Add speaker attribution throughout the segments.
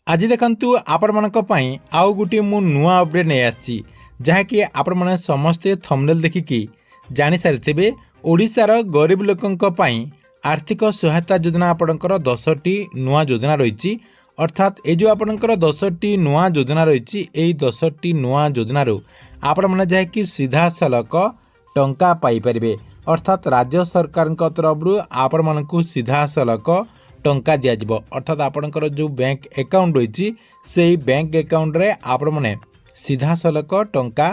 Speaker 1: आज देखंतु आपण मानक पई आउ गुटी मु नुआ अपडेट नै आछि जहाँकि आपण माने समस्ते थंबनेल देखिकी जानि सारिथिबे ओडिशार गरीब लोकंक पई आर्थिक सहायता योजना आपणकर 10टी नुआ योजना रहिछि। अर्थात ए जो आपणकर 10टी नुआ योजना रहिछि एई 10टी नुआ योजनारो आपण माने जहाँकि सीधा सलक टंका पाई परिबे। अर्थात राज्य सरकार तरफ आपण मानकु सीधा सलक टंका दियाजिबो। अर्थात आपणकर जो बैंक अकाउंट रही से बैंक अकाउंट रे आपण माने सीधा सलक टंका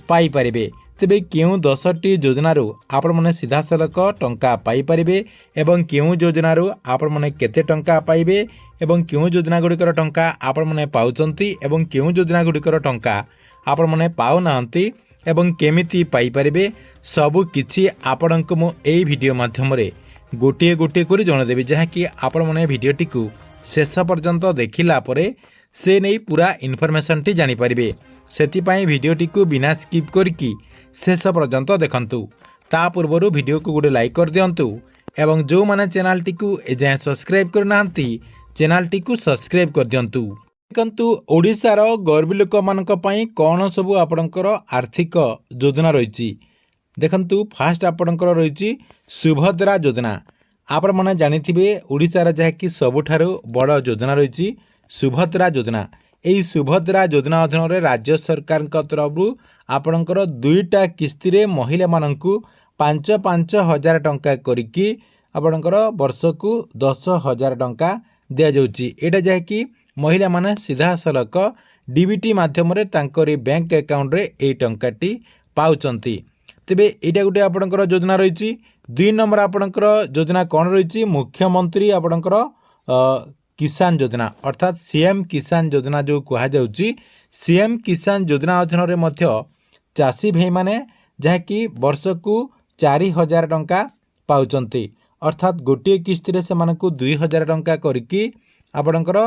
Speaker 1: पाई परिबे। तेबे केउ 10टी योजनारू आपण माने सीधा सलक टंका पाई परिबे एवं केउ योजनारू आपण माने केते टंका पाइबे एवं केउ योजना गुड़िकर टंका आपण माने पाउचंती एवं केउ योजना गुड़िकर टंका आपण माने पाउ नांती एवं केमिति पाई परिबे सबु किछि आपणको मु एई वीडियो माध्यम रे गोटे गोटे कर जनदेवी जहाँकि आपण मैंने भिडटी को शेष पर्यंत देखिला परे से नहीं पूरा इनफॉरमेशन टी जानी परिबे। सेतिपाई भिडटी को बिना स्किप करके शेष पर्यंत देखंतु। ता पूर्व वीडियो को गोटे लाइक कर दियंतु एवं जो माने चैनल टी को एजाय सब्सक्राइब करनांती चैनल टी को सब्सक्राइब कर दियंतु। देखंतु ओडिशार गरीब लोक मानक पई कोन सब आपणकर आर्थिक योजना रहिछि। देखंतु फास्ट आपणकर रहिछि सुभद्रा योजना। आपण माने जानिथिबे ओडिशार जहाँकि सबुठारु बड़ योजना रही सुभद्रा योजना। एई सुभद्रा योजना अधीन रे राज्य सरकार तरफ आपणकर 2टा किस्ती रे महिला माननकु 5-5 हजार टंका करिकी आपणकर वर्षकु 10,000 टंका दिया जाउची। एटा जहाँकि महिला माने सीधा सलक डीबीटी माध्यम रे तांकरी बैंक अकाउंट रे एई टंकाटी पाउचंती। तेबे एटा गुटे आपणकर योजना रही। 2 नंबर आपणकर योजना कौन रही मुख्यमंत्री आपणकर किसान योजना अर्थात सीएम किसान योजना जो कहा जाउची सीएम किसान योजना अधीन रे मध्य चाषी भाई माने जहाँकि वर्षकु 4,000 टंका पाउचंती। अर्थात गोटे किस्ती रे सेमानकु 2,000 टंका करिकी आपणकर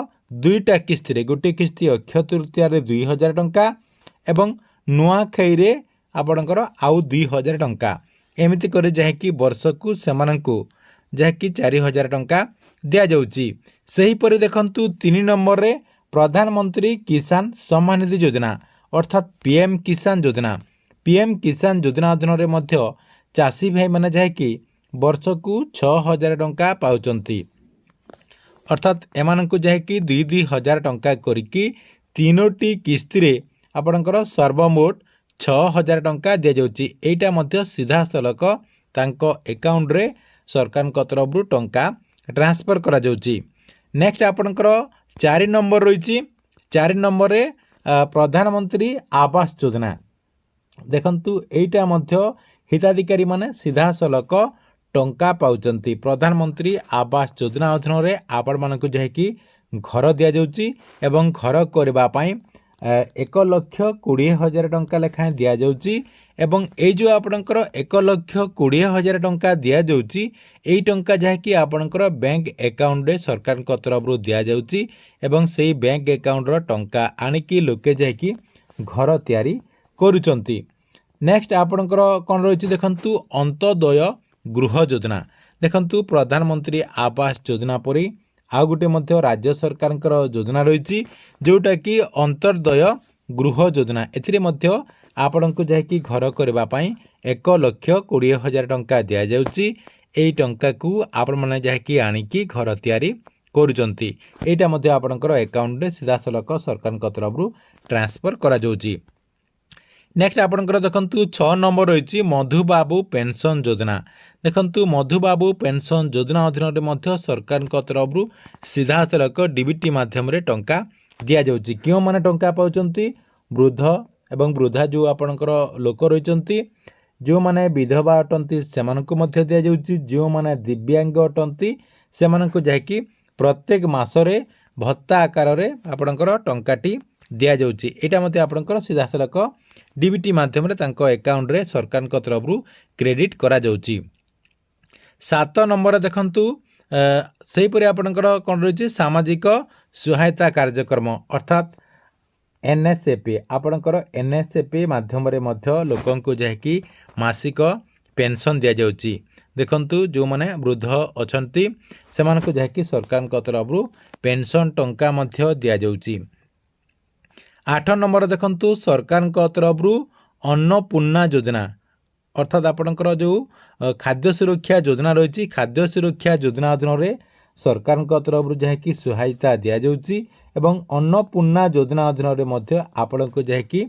Speaker 1: 2टा किस्ती रे गोटे किस्ती अक्षय तृतीया रे 2,000 टंका एवं नुआखाई रे आपणकर आउ 2,000 टंका एमिति करे जहाँकि वर्षकु सेमानकु जहाँकि 4,000 टंका दिया जाउची। सही परि देखंतु 3 नंबर रे प्रधानमंत्री किसान सम्मान निधि योजना अर्थात पीएम किसान योजना। पीएम किसान योजना अधीन रे मध्य चाषी भाई माने जहाँकि वर्षकु 6,000 टंका पाउचंती। अर्थात एमानकु जहाँकि 2,000 टंका करिकी 3टी किस्ती रे आपणकर सर्वमोट 6,000 टंका दिया जाउची। एटा मध्य सीधा सलक तांको अकाउंट रे सरकार तरफ टंका ट्रांसफर करा जाउची। नेक्स्ट आपणकर 4 नंबर रही 4 नंबर रे प्रधानमंत्री आवास योजना। देखंतु एटा मध्य हिताधिकारी माने सीधा सलक टंका पाउचंती। प्रधानमंत्री आवास योजना अधीन रे आपण मानकु जहाँकि घर दिया जाउची एवं घर करबा पई 1,20,000 टंका लेखाएं दिया जाउची एवं ए जो आपणकर 1,20,000 टंका दिया जाउची एई टंका जहाँकि आपणकर बैंक अकाउंट रे सरकार को तरफ दिया जाउची एवं सेई बैंक अकाउंट रो टंका आनिकी लोके जहाँकि घर तैयारी करूचंती। नेक्स्ट आपणकर कोन रहिछि देखंतु अंत्योदय गृह योजना। देखंतु प्रधानमंत्री आवास योजना परी आउ गोटे मध्य राज्य सरकार योजना रही जोटा कि अंत्योदय गृह योजना। एथिरे मध्य आपणको जहाँकि घर करबा पई 1,20,000 टंका दिया जाउची। एई टंका को आपण माने जहाँकि आनिकी घर तैयारी करूचंती। एटा मध्य आपणकर अकाउंट रे सीधा सलक सरकार तरफ ट्रांसफर करा जाउची। नेक्स्ट आपणकर देखंतु 6 नंबर रही मधुबाबू पेंशन योजना। देखंतु मधुबाबू पेंशन योजना अधीन रे मध्य सरकार तरफ सीधा सलक डीबीटी माध्यम रे टंका दिया जाउची। क्यों माने टंका पाउचंती वृद्ध एवं वृद्धा जो आपणकर लोक रहिचंती जो माने विधवा अटंती सेमानकु मध्य दिया जाउची। जो माने दिव्यांग अटंती सेमानकु जाकी प्रत्येक मासरे भत्ता आकार रे आपणकर टंकाटी दिया जाउची। एटा मते आपणकर सीधा सलक डीबीटी माध्यम रे तांको अकाउंट रे सरकार को तरफ क्रेडिट करा जाउची। 7 नंबर देखंतु सही परि आपणकर कोन रहिछि सामाजिक सहायता कार्यक्रम अर्थात एनएसएपी। आपणकर एनएसएपी माध्यम रे मध्य लोकंको जहाँकि मासिक पेंशन दिया जाउची। देखंतु जो माने वृद्ध अछंती सेमानकु जहाँकि सरकारक तरफरु पेंशन टंका मध्य दिया जाउची। 8 नंबर देखंतु सरकारक तरफरु अन्नपूर्णा योजना अर्थात आपणकर जो खाद्य सुरक्षा योजना रही खाद्य सुरक्षा योजना अधीन सरकार तरफ जहाँकि सहायता दि जाऊँगी एवं अन्नपूर्णा योजना अधीन आपण को जहाँकि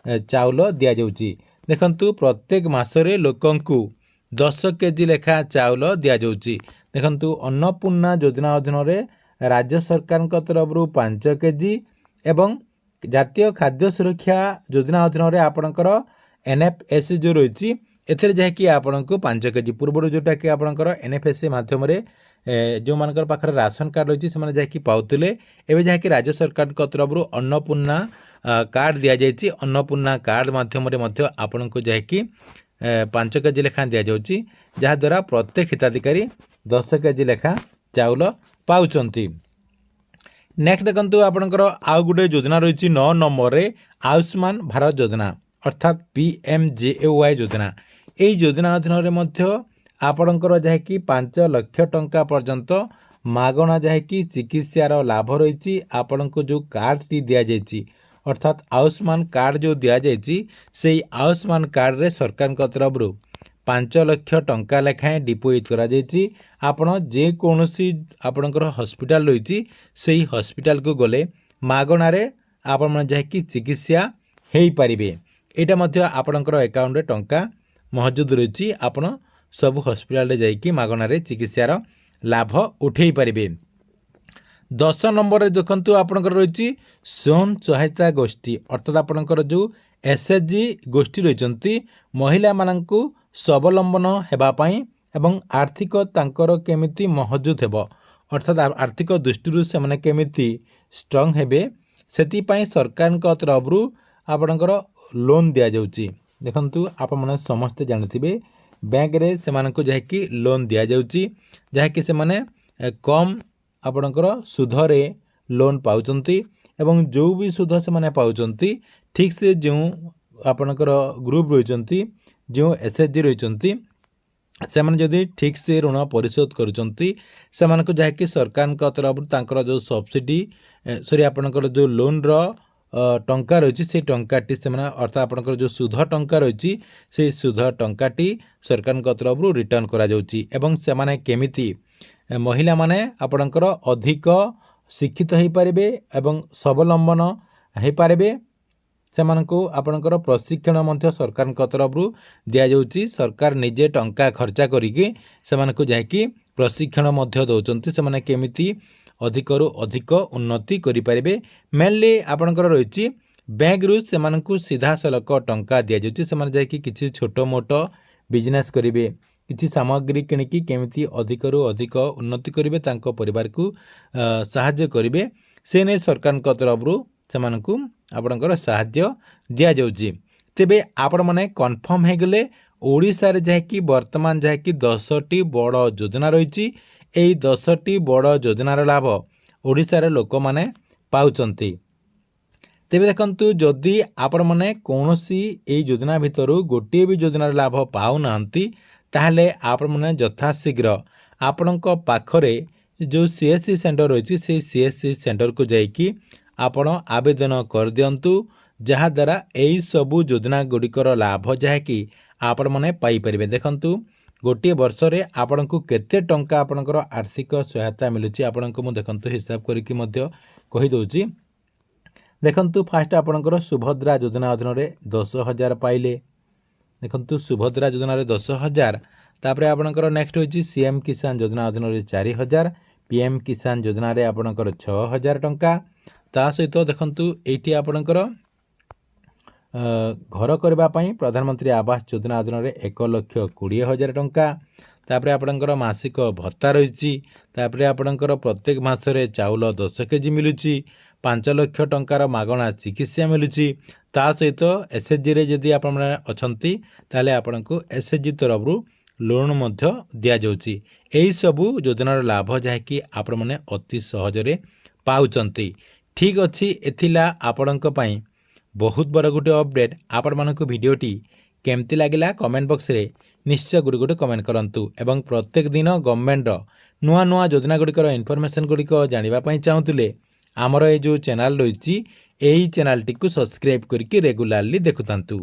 Speaker 1: चाउल दि जाऊँगी। देखंतु प्रत्येक मासरे लोकंकु 10 केजी लेखा चाउल दि जाऊँगी। देखंतु अन्नपूर्णा योजना अधीन राज्य सरकार तरफ 5 केजी एवं जातीय खाद्य सुरक्षा योजना अधीन आपणकर NFSC जो रही एथिरे जहाँकि आपण को 5 केजी पूर्व जोटा कि आपणकर NFSC माध्यम जो मानकर पाखरे राशन कार्ड रही से जहाँकि पाउले एवं जहाँकि राज्य सरकार तरफ अन्नपूर्णा कार्ड दि जाइए। अन्नपूर्णा कार्ड माध्यम आपण को जहाँकि 5 केजी लेखा दि जाऊँगी जहाद्वारा प्रत्येक हिताधिकारी 10 केजी लेखा चाउल पाउचंती। नेक्स्ट देखंतु आपणकर आउ गुटे योजना रही 9 नंबर रे आयुष्मान भारत योजना अर्थात PMJAY योजना। এই যোজনা অধীନରେ ମଧ୍ୟ ଆପଣଙ୍କର ଯାହାକି 5 ଲକ୍ଷ ଟଙ୍କା ପର୍ଯ୍ୟନ୍ତ ମାଗଣା ଯାହାକି ଚିକିତ୍ସାର ଲାଭ ରହିଛି। ଆପଣଙ୍କୁ ଯେଉଁ କାର୍ଡଟି ଦିଆଯାଇଛି ଅର୍ଥାତ୍ ଆୟୁଷ୍ମାନ କାର୍ଡ ଯେଉଁ ଦିଆଯାଇଛି ସେଇ ଆୟୁଷ୍ମାନ କାର୍ଡରେ ସରକାରଙ୍କ ତରଫରୁ 5 ଲକ୍ଷ ଟଙ୍କା ଲେଖାଏଁ ଡିପୋଜିଟ୍ କରାଯାଇଛି। ଆପଣ ଯେକୌଣସି ଆପଣଙ୍କର ହସ୍ପିଟାଲ ରହିଛି ସେଇ ହସ୍ପିଟାଲକୁ ଗଲେ ମାଗଣାରେ ଆପଣମାନେ ଯାହାକି ଚିକିତ୍ସା ହେଇପାରିବେ। ଏଇଟା ମଧ୍ୟ ଆପଣଙ୍କର ଆକାଉଣ୍ଟରେ ଟଙ୍କା मौजूद रही आपण सब हॉस्पिटल जाइए मागणार चिकित्सार लाभ उठे पारे। 10 नंबर रे देखंतु आपणकर रही स्वयं सहायता गोष्ठी अर्थात आपणकर जो SHG गोष्ठी रही महिला माननकु स्वावलंबन हेबा पई एवं आर्थिक तांकर केमिति मौजूद हेबो अर्थात आर्थिक दृष्टि से माने केमिति स्ट्रांग हेबे सेति पई सरकार का तरफरु आपणकर लोन दिया जाउची। देखंतु आप मैंने समस्ते जानते बैंक रे से मानक जहाँकि लोन दि जाऊँगी जहाँकि से माने कम आपणकर सुधरे लोन पाउचंती एवं जो भी सुध से माने पाउचंती ठीक से जो आपणकर ग्रुप रही जो SHG रही से माने जदि ठीक से ऋण परिशोध करुचंती से मानक जहाँकि सरकार तरफ तांकर जो सब्सिडी सॉरी आपणकर जो लोन रो टंका रही से टंकाटी से अर्थात आपंकर जो सुध टंका रही से सुध टंकाटी सरकार तरफ रिटर्न करा जाउची एवं से माने केमिति महिला माने आपंकर अधिक शिक्षित हो पारे एवं स्वावलंबन हो पारे से आपंकर प्रशिक्षण मध्य सरकार तरफ दि जाउची। सरकार निजे टंका खर्चा करिके से मानक जहाँकि प्रशिक्षण मध्य दौरान से माने केमिति अधिक रु अधिक उन्नति करें। मेनली आपणकर रही बैंक रु से सीधा सलक टंका दि जाऊँगी से जाकि किसी छोट मोट बिजनेस करेंगे किसी सामग्री किणिकी केमिति अधिक रु अधिक उन्नति करेंगे तांको परिवार को साहाय्य करेंगे से नहीं सरकार तरफ से आपणकर साहाय्य दि जाऊँगी। तेबे आपण माने कन्फर्म हो गले ओडिशा रे जहाँकि वर्तमान जहाँकि 10टी बड़ योजना रही यही 10टी बड़ योजनार लाभ ओडिशार लोक माने पाउचंती। तेबे देखंतु जदि आपण माने कौनसी एई योजना भितरु गोटे भी योजनार लाभ पाउ नांती ताहले आपण माने यथाशीघ्र आपणक पाखरे जो CSC सेंटर रही से CSC सेंटर को जाइकी आपण आवेदन कर दियंतु जहा द्वारा एई सबु योजना गुड़िकर लाभ जहाँकि आपण माने पाई परिबे। देखंतु गोटे वर्ष रे आपण को केते टंका आपणकर आर्थिक सहायता मिलुची आपण को मु देखंतु हिसाब करिकि मध्य कहि दउची। देखंतु फास्ट आपणकर सुभद्रा योजना अधीन रे 10,000 पाइले। देखंतु सुभद्रा योजना रे 10,000 तापरे आपणकर नेक्स्ट होची CM किसान योजना अधीन रे 4,000 PM किसान योजना रे आपणकर 6,000 टंका ता सहित देखंतु एठी आपणकर घर करने प्रधानमंत्री आवास योजना अधीन में 1,20,000 टंका तापरे आपणकर मासिक भत्ता रही आपणकर प्रत्येक मासरे चाउल 10 केजी मिलुची 5 लक्ष टंकार मागणा चिकित्सा मिलुची ता सहित SHG रे जदि आपण अछंती ताले आपणको SHG तरफ लोन मध्य दिया जाउची। एही सबु योजनार लाभ जहाँकि आपण माने अति सहजरे पाउचंती। ठीक अछि एथिला आपणक पई बहुत बड़ गोटे अपडेट आपण मानक भिडियोटी केमती लगिला कमेंट बॉक्स रे निश्चय गुडी गुडी कमेंट करंतु एवं प्रत्येक दिन गवर्नमेंट नुआ नुआ योजना गुड़िकर इनफॉरमेशन गुड़िक जानापी चाहूले आमर ये जो चैनल रही चैनल टी सब्सक्राइब करके रेगुलारली देखुंतु।